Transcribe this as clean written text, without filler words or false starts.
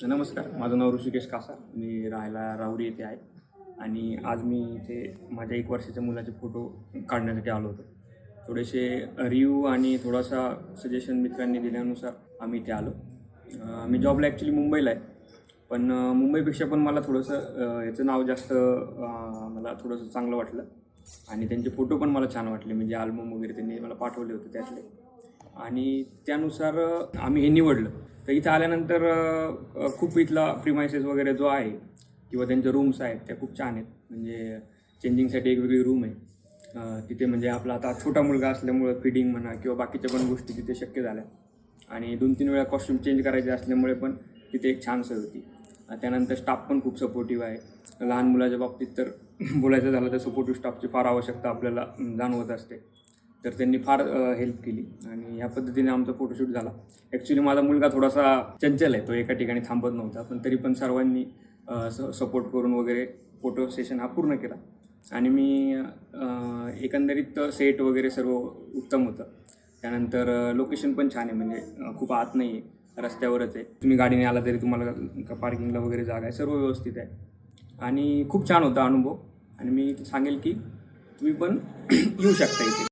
नमस्कार, माझं नाव ऋषिकेश कासार. मी राहायला राहुरी येथे आहे आणि आज मी इथे माझ्या 1 वर्षाच्या मुलाचे फोटो काढण्यासाठी आलो होतो. थोडेसे रिव्ह्यू आणि थोडासा सजेशन मित्रांनी दिल्यानुसार आम्ही इथे आलो. मी जॉबला ॲक्च्युली मुंबईला आहे, पण मुंबईपेक्षा पण मला थोडंसं याचं नाव जास्त मला थोडंसं चांगलं वाटलं आणि त्यांचे फोटो पण मला छान वाटले. म्हणजे अल्बम वगैरे त्यांनी मला पाठवले होते त्यातले, आणि त्यानुसार आम्ही हे निवडलं. तर इथं आल्यानंतर खूप इथला प्रिमायसेस वगैरे जो आहे किंवा त्यांच्या रूम्स आहेत त्या खूप छान आहेत. म्हणजे चेंजिंगसाठी एक वेगळी रूम आहे तिथे. म्हणजे आपला आता छोटा मुलगा असल्यामुळं फीडिंग म्हणा किंवा बाकीच्या पण गोष्टी तिथे शक्य झाल्या, आणि 2-3 वेळा कॉस्ट्यूम चेंज करायचे असल्यामुळे पण तिथे एक छान सोय होती. त्यानंतर स्टाफ पण खूप सपोर्टिव्ह आहे. लहान मुलाच्या बाबतीत तर बोलायचं झालं तर सपोर्टिव्ह स्टाफची फार आवश्यकता आपल्याला जाणवत असते. तर त्यांनी फार हेल्प केली आणि ह्या पद्धतीने आमचा फोटोशूट झाला. ॲक्च्युली माझा मुलगा थोडासा चंचल आहे, तो एका ठिकाणी थांबत नव्हता, पण तरी पण सर्वांनी सपोर्ट करून वगैरे फोटो सेशन हा पूर्ण केला. आणि मी एकंदरीत सेट वगैरे सर्व उत्तम होतं. त्यानंतर लोकेशन पण छान आहे, म्हणजे खूप आत नाही आहे, रस्त्यावरच आहे. तुम्ही गाडीने आला तरी तुम्हाला पार्किंगला वगैरे जागा आहे, सर्व व्यवस्थित आहे आणि खूप छान होता अनुभव. आणि मी सांगेल की तुम्ही पण येऊ शकता इथे.